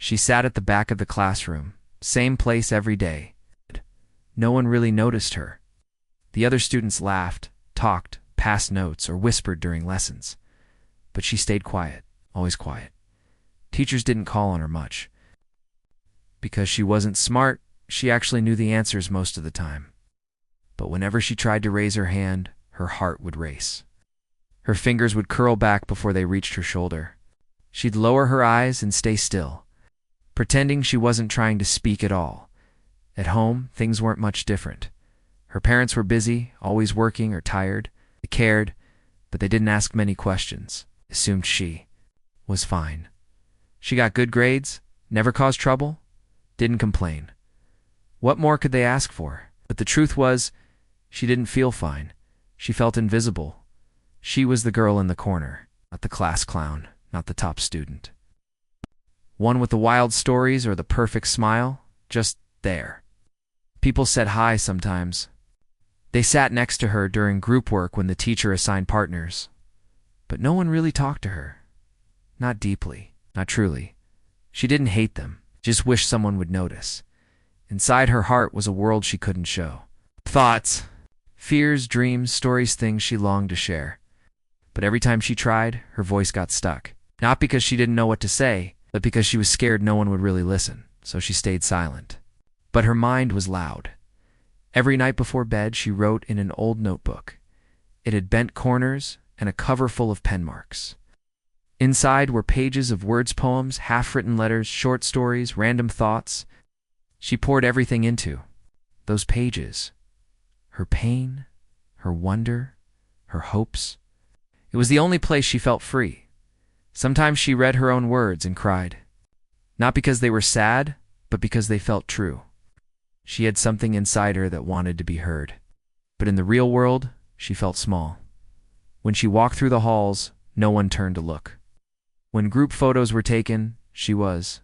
She sat at the back of the classroom, same place every day. No one really noticed her. The other students laughed, talked, passed notes, or whispered during lessons. But she stayed quiet, always quiet. Teachers didn't call on her much. Because she wasn't smart, she actually knew the answers most of the time. But whenever she tried to raise her hand, her heart would race. Her fingers would curl back before they reached her shoulder. She'd lower her eyes and stay still, pretending she wasn't trying to speak at all. At home, things weren't much different. Her parents were busy, always working or tired. They cared, but they didn't ask many questions. Assumed she was fine. She got good grades, never caused trouble, didn't complain. What more could they ask for? But the truth was, she didn't feel fine. She felt invisible. She was the girl in the corner, not the class clown, not the top student. One with the wild stories or the perfect smile, just there. People said hi sometimes. They sat next to her during group work when the teacher assigned partners. But no one really talked to her. Not deeply, not truly. She didn't hate them, just wished someone would notice. Inside her heart was a world she couldn't show. Thoughts, fears, dreams, stories, things she longed to share. But every time she tried, her voice got stuck. Not because she didn't know what to say, but because she was scared no one would really listen, so she stayed silent. But her mind was loud. Every night before bed, she wrote in an old notebook. It had bent corners and a cover full of pen marks. Inside were pages of words, poems, half-written letters, short stories, random thoughts. She poured everything into those pages. Her pain, her wonder, her hopes. It was the only place she felt free. Sometimes she read her own words and cried. Not because they were sad, but because they felt true. She had something inside her that wanted to be heard. But in the real world, she felt small. When she walked through the halls, no one turned to look. When group photos were taken, she was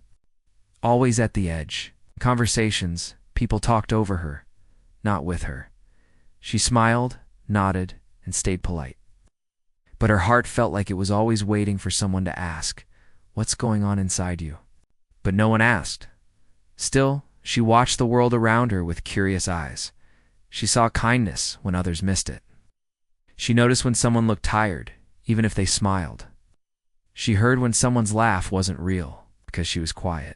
always at the edge. In conversations, people talked over her, not with her. She smiled, nodded, and stayed polite. But her heart felt like it was always waiting for someone to ask, "What's going on inside you?" But no one asked. Still, she watched the world around her with curious eyes. She saw kindness when others missed it. She noticed when someone looked tired, even if they smiled. She heard when someone's laugh wasn't real, because she was quiet.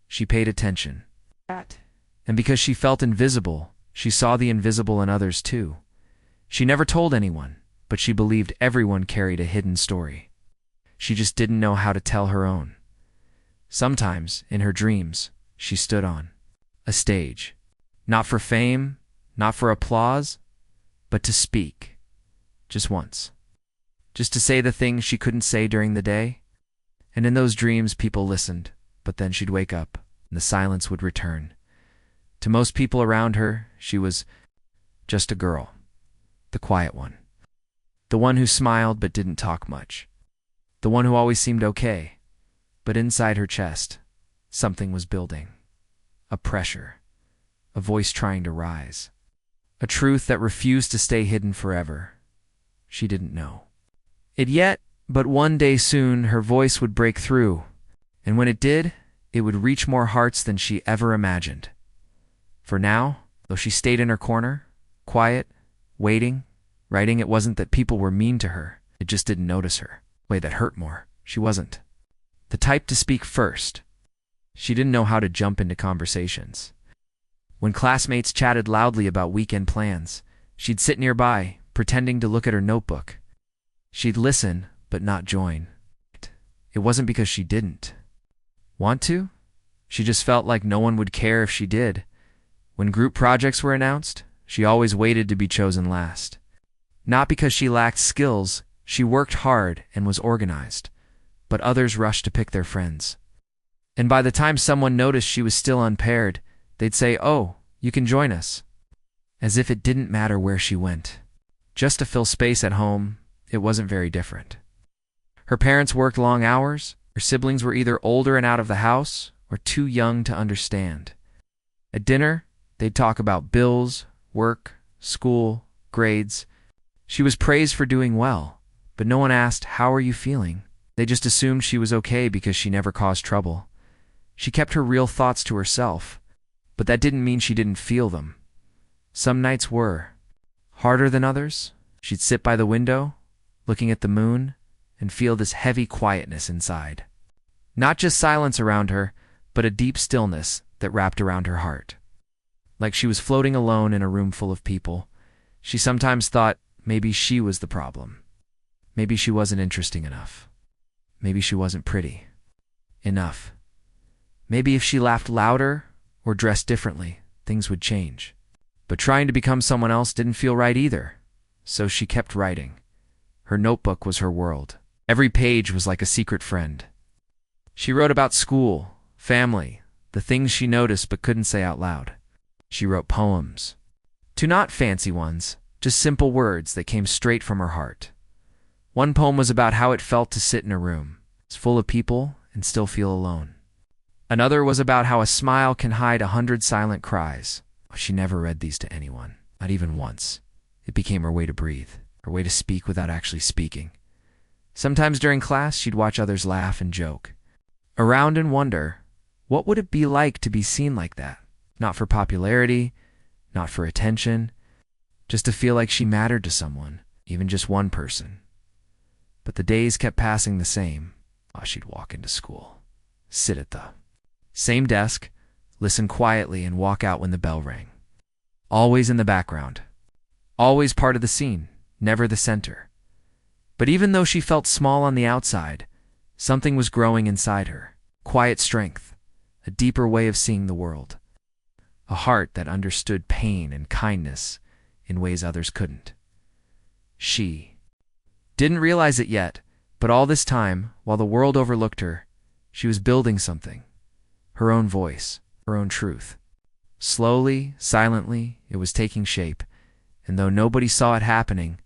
She paid attention. And because she felt invisible, she saw the invisible in others too. She never told anyone, but she believed everyone carried a hidden story. She just didn't know how to tell her own. Sometimes, in her dreams, she stood on a stage. Not for fame, not for applause, but to speak. Just once. Just to say the things she couldn't say during the day. And in those dreams, people listened, but then she'd wake up, and the silence would return. To most people around her, she was just a girl. The quiet one. The one who smiled but didn't talk much. The one who always seemed okay. But inside her chest, something was building. A pressure. A voice trying to rise. A truth that refused to stay hidden forever. She didn't know it yet, but one day soon her voice would break through. And when it did, it would reach more hearts than she ever imagined. For now, though she stayed in her corner, quiet, waiting, writing, it wasn't that people were mean to her. It just didn't notice her. Way that hurt more. She wasn't the type to speak first. She didn't know how to jump into conversations. When classmates chatted loudly about weekend plans, she'd sit nearby, pretending to look at her notebook. She'd listen, but not join. It wasn't because she didn't want to. She just felt like no one would care if she did. When group projects were announced, she always waited to be chosen last. Not because she lacked skills, she worked hard and was organized. But others rushed to pick their friends. And by the time someone noticed she was still unpaired, they'd say, "Oh, you can join us." As if it didn't matter where she went. Just to fill space at home, it wasn't very different. Her parents worked long hours. Her siblings were either older and out of the house or too young to understand. At dinner, they'd talk about bills, work, school, grades. She was praised for doing well, but no one asked, "How are you feeling?" They just assumed she was okay because she never caused trouble. She kept her real thoughts to herself, but that didn't mean she didn't feel them. Some nights were harder than others. She'd sit by the window, looking at the moon, and feel this heavy quietness inside. Not just silence around her, but a deep stillness that wrapped around her heart. Like she was floating alone in a room full of people. She sometimes thought maybe she was the problem. Maybe she wasn't interesting enough. Maybe she wasn't pretty enough. Maybe if she laughed louder or dressed differently, things would change. But trying to become someone else didn't feel right either. So she kept writing. Her notebook was her world. Every page was like a secret friend. She wrote about school, family, the things she noticed but couldn't say out loud. She wrote poems. Two not fancy ones, just simple words that came straight from her heart. One poem was about how it felt to sit in a room. It's full of people and still feel alone. Another was about how a smile can hide 100 silent cries. She never read these to anyone, not even once. It became her way to breathe, her way to speak without actually speaking. Sometimes during class, she'd watch others laugh and joke around and wonder, what would it be like to be seen like that? Not for popularity, not for attention, just to feel like she mattered to someone, even just one person. But the days kept passing the same. She'd walk into school, sit at the same desk, listen quietly, and walk out when the bell rang. Always in the background. Always part of the scene, never the center. But even though she felt small on the outside, something was growing inside her. Quiet strength, a deeper way of seeing the world. A heart that understood pain and kindness in ways others couldn't. She didn't realize it yet, but all this time, while the world overlooked her, she was building something. Her own voice, her own truth. Slowly, silently, it was taking shape, and though nobody saw it happening,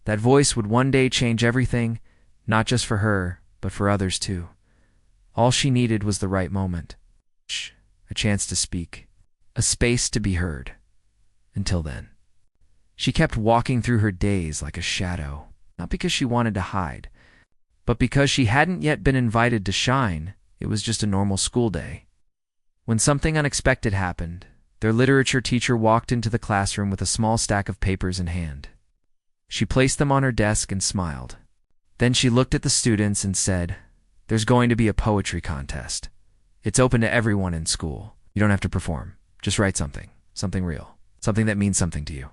that voice would one day change everything, not just for her, but for others too. All she needed was the right moment. A chance to speak. A space to be heard. Until then. She kept walking through her days like a shadow, not because she wanted to hide, but because she hadn't yet been invited to shine. It was just a normal school day. When something unexpected happened, their literature teacher walked into the classroom with a small stack of papers in hand. She placed them on her desk and smiled. Then she looked at the students and said, "There's going to be a poetry contest. It's open to everyone in school. You don't have to perform. Just write something real, something that means something to you."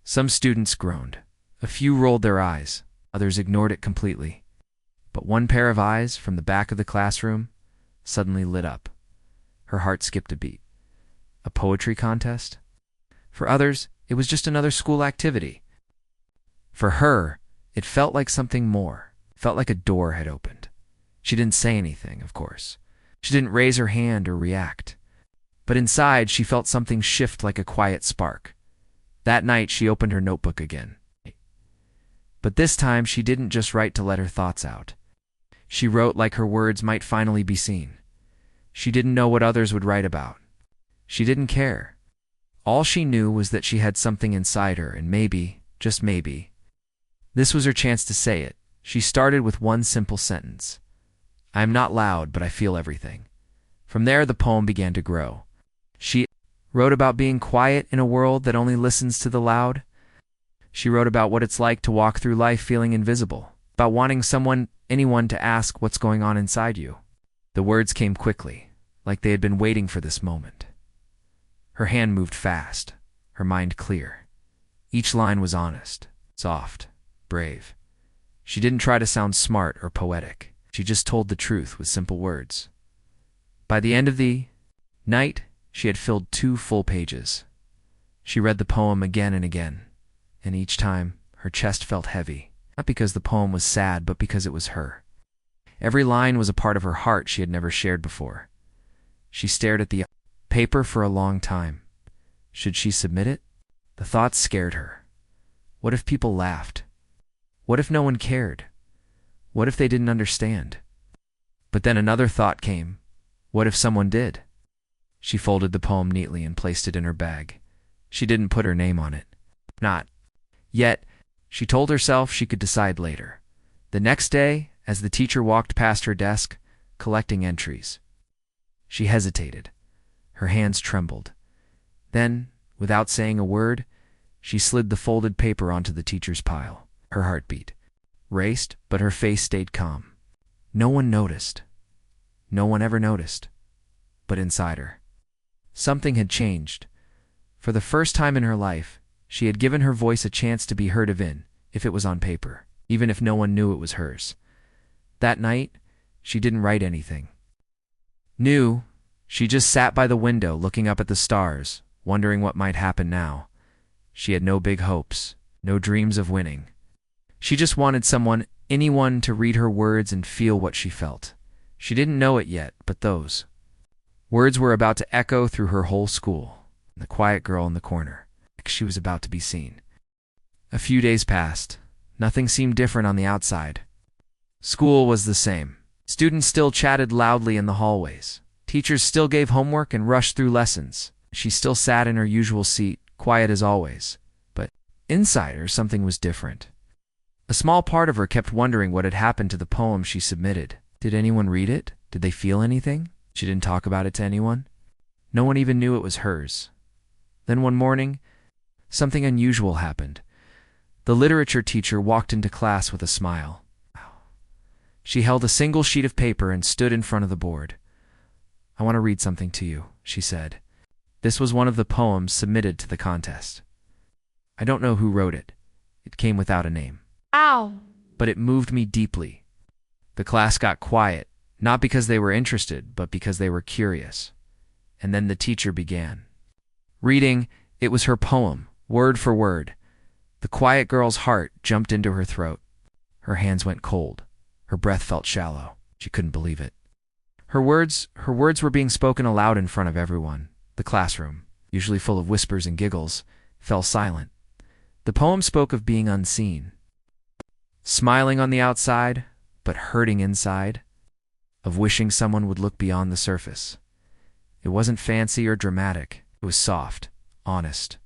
Some students groaned. A few rolled their eyes. Others ignored it completely. But one pair of eyes from the back of the classroom suddenly lit up. Her heart skipped a beat. A poetry contest? For others, it was just another school activity. For her, it felt like something more. It felt like a door had opened. She didn't say anything, of course. She didn't raise her hand or react. But inside, she felt something shift like a quiet spark. That night, she opened her notebook again. But this time, she didn't just write to let her thoughts out. She wrote like her words might finally be seen. She didn't know what others would write about. She didn't care. All she knew was that she had something inside her, and maybe, just maybe, this was her chance to say it. She started with one simple sentence. "I am not loud, but I feel everything." From there, the poem began to grow. She wrote about being quiet in a world that only listens to the loud. She wrote about what it's like to walk through life feeling invisible, about wanting anyone to ask what's going on inside you. The words came quickly, like they had been waiting for this moment. Her hand moved fast, her mind clear. Each line was honest, soft, brave. She didn't try to sound smart or poetic. She just told the truth with simple words. By the end of the night, she had filled 2 full pages. She read the poem again and again, and each time her chest felt heavy. Not because the poem was sad, but because it was her. Every line was a part of her heart she had never shared before. She stared at the paper for a long time. Should she submit it? The thought scared her. What if people laughed? What if no one cared? What if they didn't understand? But then another thought came. What if someone did? She folded the poem neatly and placed it in her bag. She didn't put her name on it. Not yet. She told herself she could decide later. The next day, as the teacher walked past her desk, collecting entries. She hesitated. Her hands trembled. Then, without saying a word, she slid the folded paper onto the teacher's pile. Her heartbeat raced, but her face stayed calm. No one noticed. No one ever noticed. But inside her, something had changed. For the first time in her life, she had given her voice a chance to be heard even if it was on paper, even if no one knew it was hers. That night, she didn't write anything new. She just sat by the window looking up at the stars, wondering what might happen now. She had no big hopes, no dreams of winning. She just wanted someone, anyone, to read her words and feel what she felt. She didn't know it yet, but those words were about to echo through her whole school. The quiet girl in the corner. She was about to be seen. A few days passed. Nothing seemed different on the outside. School was the same. Students still chatted loudly in the hallways. Teachers still gave homework and rushed through lessons. She still sat in her usual seat, quiet as always. But inside her, something was different. A small part of her kept wondering what had happened to the poem she submitted. Did anyone read it? Did they feel anything? She didn't talk about it to anyone. No one even knew it was hers. Then one morning, something unusual happened. The literature teacher walked into class with a smile. She held a single sheet of paper and stood in front of the board. "I want to read something to you," she said. This was one of the poems submitted to the contest. I don't know who wrote it. It came without a name. Ow! But it moved me deeply. The class got quiet, not because they were interested, but because they were curious. And then the teacher began reading. It was her poem, word for word. The quiet girl's heart jumped into her throat. Her hands went cold. Her breath felt shallow. She couldn't believe it. Her words were being spoken aloud in front of everyone. The classroom, usually full of whispers and giggles, fell silent. The poem spoke of being unseen, smiling on the outside, but hurting inside, of wishing someone would look beyond the surface. It wasn't fancy or dramatic. It was soft, honest.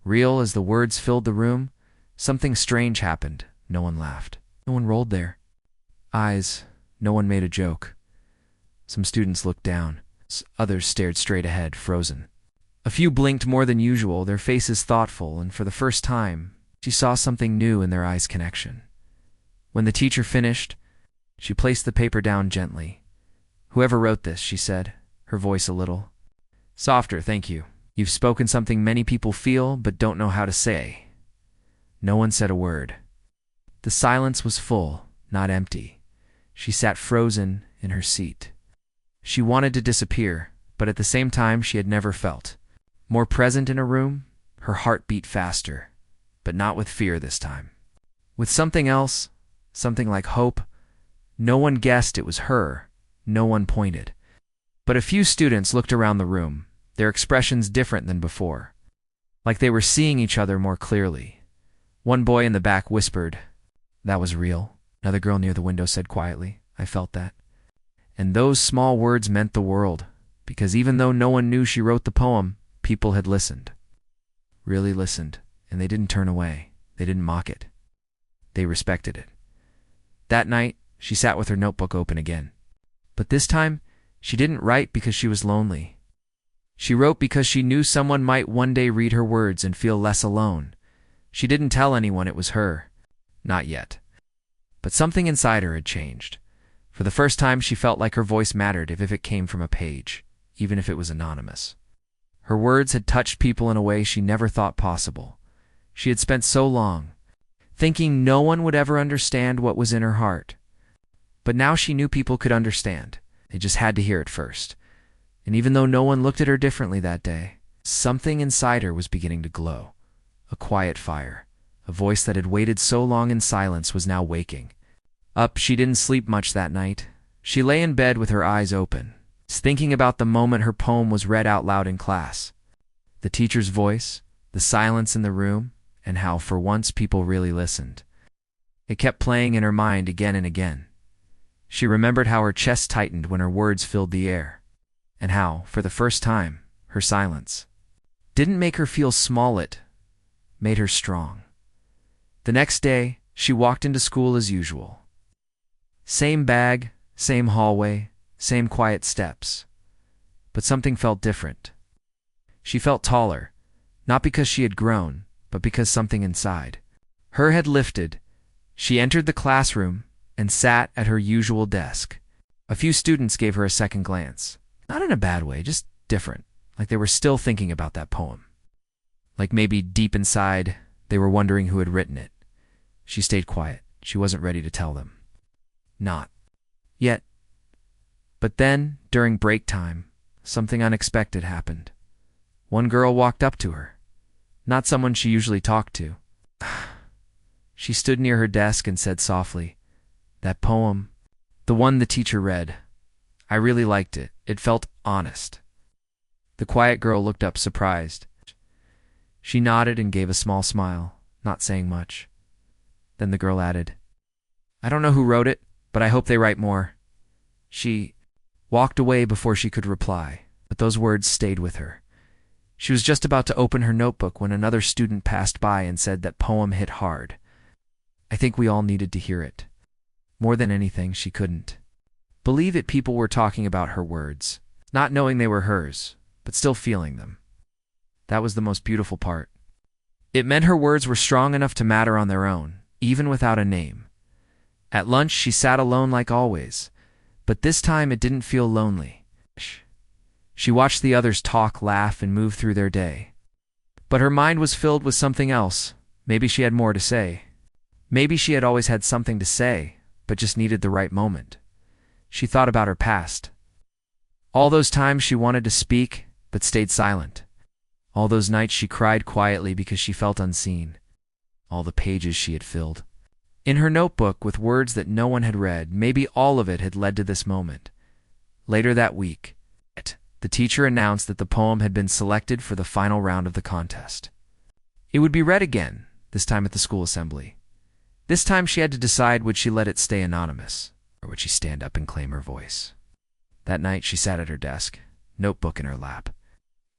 Real. As the words filled the room, something strange happened. No one laughed. No one rolled their eyes. No one made a joke. Some students looked down. Others stared straight ahead, frozen. A few blinked more than usual, their faces thoughtful, and for the first time, she saw something new in their eyes' connection. When the teacher finished, she placed the paper down gently. "Whoever wrote this," she said, her voice a little softer, "thank you. You've spoken something many people feel but don't know how to say." No one said a word. The silence was full, not empty. She sat frozen in her seat. She wanted to disappear, but at the same time she had never felt more present in a room. Her heart beat faster, but not with fear this time. With something else, something like hope. No one guessed it was her. No one pointed. But a few students looked around the room, their expressions different than before, like they were seeing each other more clearly. One boy in the back whispered, "That was real." Another girl near the window said quietly, "I felt that." And those small words meant the world, because even though no one knew she wrote the poem, people had listened. Really listened, and they didn't turn away. They didn't mock it. They respected it. That night, she sat with her notebook open again. But this time, she didn't write because she was lonely. She wrote because she knew someone might one day read her words and feel less alone. She didn't tell anyone it was her. Not yet. But something inside her had changed. For the first time, she felt like her voice mattered if it came from a page, even if it was anonymous. Her words had touched people in a way she never thought possible. She had spent so long thinking no one would ever understand what was in her heart. But now she knew people could understand. They just had to hear it first. And even though no one looked at her differently that day, something inside her was beginning to glow. A quiet fire. A voice that had waited so long in silence was now waking. Up, she didn't sleep much that night. She lay in bed with her eyes open, thinking about the moment her poem was read out loud in class. The teacher's voice, the silence in the room, and how, for once, people really listened. It kept playing in her mind again and again. She remembered how her chest tightened when her words filled the air, and how, for the first time, her silence didn't make her feel small, it made her strong. The next day, she walked into school as usual. Same bag, same hallway, same quiet steps. but something felt different. She felt taller, not because she had grown, but because something inside her had lifted. She entered the classroom and sat at her usual desk. A few students gave her a second glance. Not in a bad way, just different, like they were still thinking about that poem. Like maybe deep inside, they were wondering who had written it. She stayed quiet. She wasn't ready to tell them. Not yet. But then, during break time, something unexpected happened. One girl walked up to her. Not someone she usually talked to. She stood near her desk and said softly, "That poem, the one the teacher read, I really liked it. It felt honest." The quiet girl looked up surprised. She nodded and gave a small smile, not saying much. Then the girl added, "I don't know who wrote it, but I hope they write more." She walked away before she could reply, but those words stayed with her. She was just about to open her notebook when another student passed by and said that poem hit hard. I think we all needed to hear it. More than anything, she couldn't believe it. People were talking about her words, not knowing they were hers, but still feeling them. That was the most beautiful part. It meant her words were strong enough to matter on their own, even without a name. At lunch, she sat alone like always, but this time it didn't feel lonely. She watched the others talk, laugh, and move through their day. But her mind was filled with something else. Maybe she had more to say. Maybe she had always had something to say, but just needed the right moment. She thought about her past. All those times she wanted to speak, but stayed silent. All those nights she cried quietly because she felt unseen. All the pages she had filled in her notebook with words that no one had read. Maybe all of it had led to this moment. Later that week, the teacher announced that the poem had been selected for the final round of the contest. It would be read again, this time at the school assembly. This time she had to decide, would she let it stay anonymous, or would she stand up and claim her voice? That night she sat at her desk, notebook in her lap.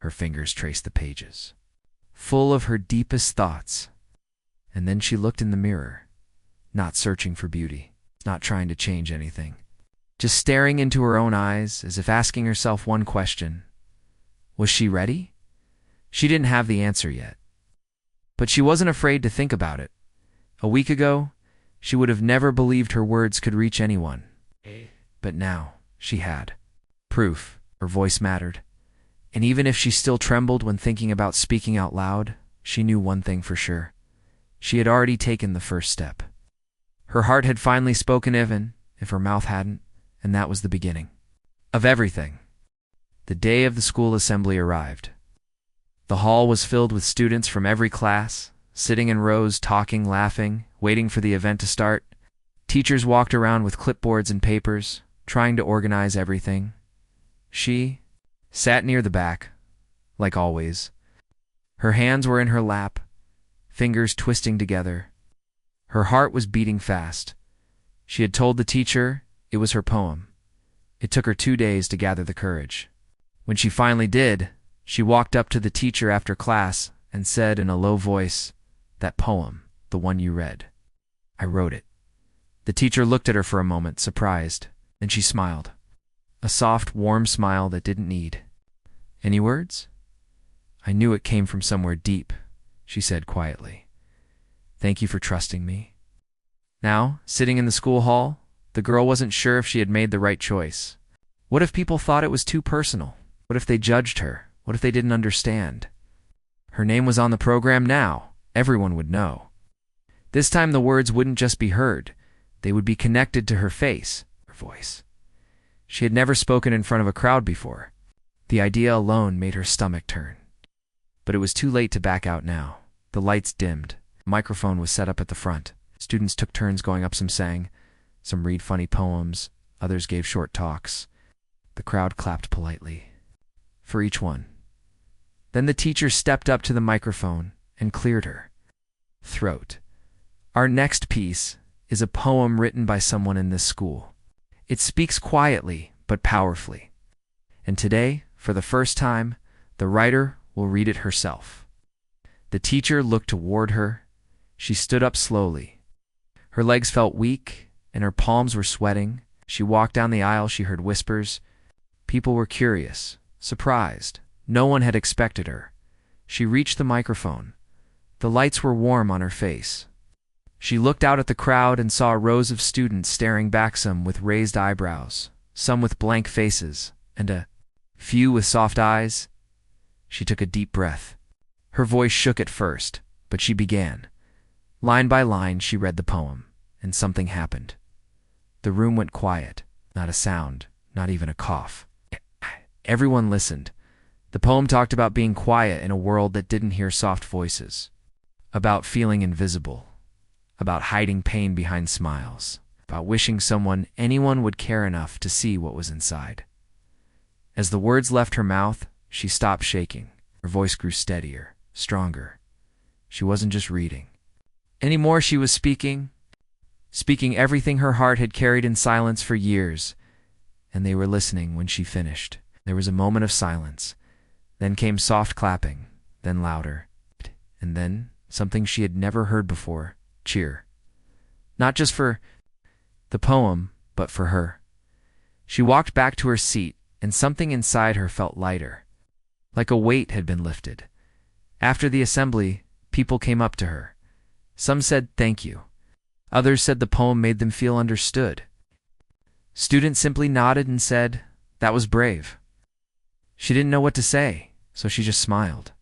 Her fingers traced the pages, full of her deepest thoughts. And then she looked in the mirror, not searching for beauty, not trying to change anything. Just staring into her own eyes, as if asking herself one question. Was she ready? She didn't have the answer yet. But she wasn't afraid to think about it. A week ago, she would have never believed her words could reach anyone. But now, she had proof. Her voice mattered. And even if she still trembled when thinking about speaking out loud, she knew one thing for sure. She had already taken the first step. Her heart had finally spoken, even if her mouth hadn't. And that was the beginning of everything. The day of the school assembly arrived. The hall was filled with students from every class, sitting in rows, talking, laughing, waiting for the event to start. Teachers walked around with clipboards and papers, trying to organize everything. She sat near the back, like always. Her hands were in her lap, fingers twisting together. Her heart was beating fast. She had told the teacher it was her poem. It took her 2 days to gather the courage. When she finally did, she walked up to the teacher after class and said in a low voice, "That poem, the one you read, I wrote it." The teacher looked at her for a moment, surprised, and she smiled. A soft, warm smile that didn't need any words. "I knew it came from somewhere deep," she said quietly. "Thank you for trusting me." Now, sitting in the school hall, the girl wasn't sure if she had made the right choice. What if people thought it was too personal? What if they judged her? What if they didn't understand? Her name was on the program now. Everyone would know. This time the words wouldn't just be heard. They would be connected to her face, her voice. She had never spoken in front of a crowd before. The idea alone made her stomach turn. But it was too late to back out now. The lights dimmed. A microphone was set up at the front. Students took turns going up. Some sang. Some read funny poems, others gave short talks. The crowd clapped politely for each one. Then the teacher stepped up to the microphone and cleared her throat. "Our next piece is a poem written by someone in this school. It speaks quietly but powerfully. And today, for the first time, the writer will read it herself." The teacher looked toward her. She stood up slowly. Her legs felt weak, and her palms were sweating. She walked down the aisle. She heard whispers. People were curious. surprised. No one had expected her. She reached the microphone. The lights were warm on her face. She looked out at the crowd and saw rows of students staring back, some with raised eyebrows, some with blank faces, and a few with soft eyes. She took a deep breath. Her voice shook at first, but she began. Line by line, she read the poem, and something happened. The room went quiet, not a sound, not even a cough. Everyone listened. The poem talked about being quiet in a world that didn't hear soft voices, about feeling invisible, about hiding pain behind smiles, about wishing anyone would care enough to see what was inside. As the words left her mouth, she stopped shaking. Her voice grew steadier, stronger. She wasn't just reading. Anymore, she was speaking everything her heart had carried in silence for years, and they were listening when she finished. There was a moment of silence. Then came soft clapping, then louder, and then something she had never heard before, cheer. Not just for the poem, but for her. She walked back to her seat, and something inside her felt lighter, like a weight had been lifted. After the assembly, people came up to her. Some said thank you. Others said the poem made them feel understood. Students simply nodded and said, "That was brave." She didn't know what to say, so she just smiled.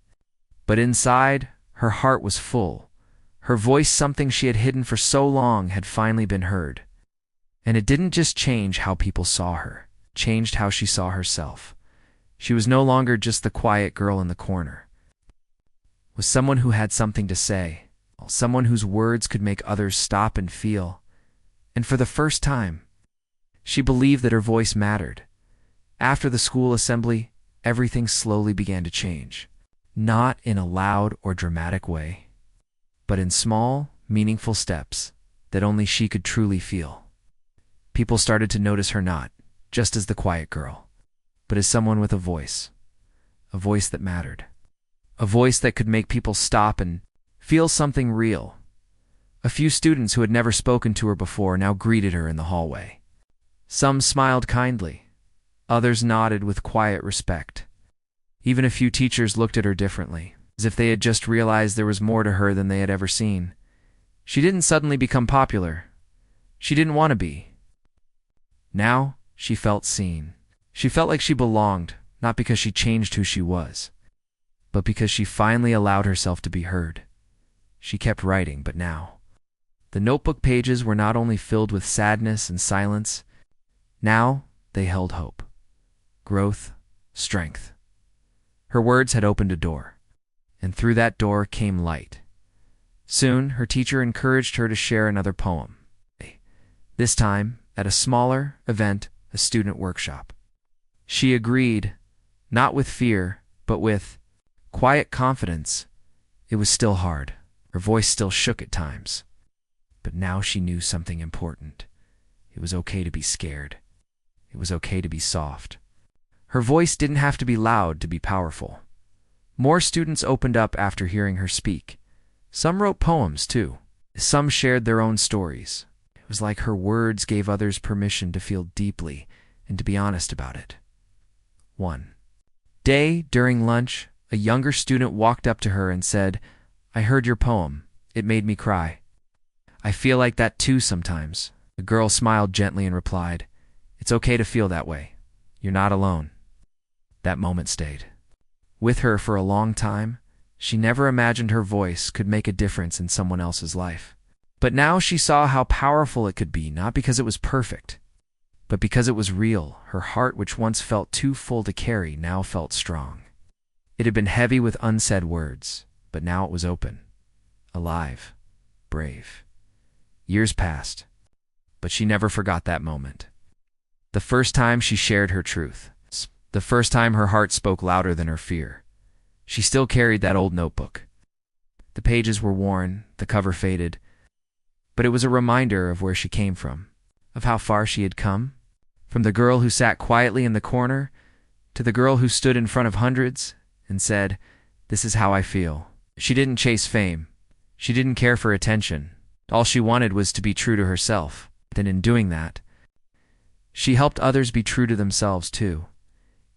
But inside, her heart was full. Her voice, something she had hidden for so long, had finally been heard. And it didn't just change how people saw her, it changed how she saw herself. She was no longer just the quiet girl in the corner. It was someone who had something to say, someone whose words could make others stop and feel. And for the first time, she believed that her voice mattered. After the school assembly, everything slowly began to change. Not in a loud or dramatic way, but in small, meaningful steps that only she could truly feel. People started to notice her not just as the quiet girl, but as someone with a voice that mattered, a voice that could make people stop and feel something real. A few students who had never spoken to her before now greeted her in the hallway. Some smiled kindly. Others nodded with quiet respect. Even a few teachers looked at her differently, as if they had just realized there was more to her than they had ever seen. She didn't suddenly become popular. She didn't want to be. Now, she felt seen. She felt like she belonged, not because she changed who she was, but because she finally allowed herself to be heard. She kept writing, but now, the notebook pages were not only filled with sadness and silence, now they held hope, growth, strength. Her words had opened a door, and through that door came light. Soon, her teacher encouraged her to share another poem, this time at a smaller event, a student workshop. She agreed, not with fear, but with quiet confidence. It was still hard. Her voice still shook at times. But now she knew something important. It was okay to be scared. It was okay to be soft. Her voice didn't have to be loud to be powerful. More students opened up after hearing her speak. Some wrote poems, too. Some shared their own stories. It was like her words gave others permission to feel deeply and to be honest about it. One day, during lunch, a younger student walked up to her and said, "I heard your poem. It made me cry. I feel like that too sometimes." The girl smiled gently and replied, "It's okay to feel that way. You're not alone." That moment stayed with her for a long time. She never imagined her voice could make a difference in someone else's life. But now she saw how powerful it could be, not because it was perfect, but because it was real. Her heart, which once felt too full to carry, now felt strong. It had been heavy with unsaid words, but now it was open, alive, brave. Years passed, but she never forgot that moment. The first time she shared her truth. The first time her heart spoke louder than her fear. She still carried that old notebook. The pages were worn, the cover faded, but it was a reminder of where she came from, of how far she had come. From the girl who sat quietly in the corner to the girl who stood in front of hundreds and said, "This is how I feel." She didn't chase fame. She didn't care for attention. All she wanted was to be true to herself. And in doing that, she helped others be true to themselves too.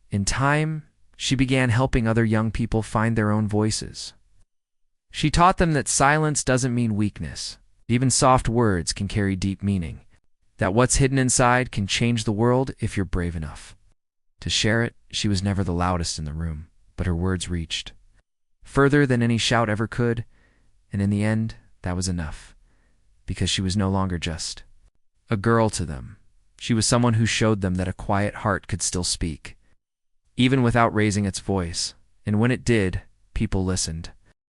In time, She began helping other young people find their own voices. She taught them that silence doesn't mean weakness. Even soft words can carry deep meaning. That what's hidden inside can change the world if you're brave enough to share it. She was never the loudest in the room, but her words reached further than any shout ever could, and in the end, that was enough, because she was no longer just a girl to them. She was someone who showed them that a quiet heart could still speak, even without raising its voice, and when it did, people listened.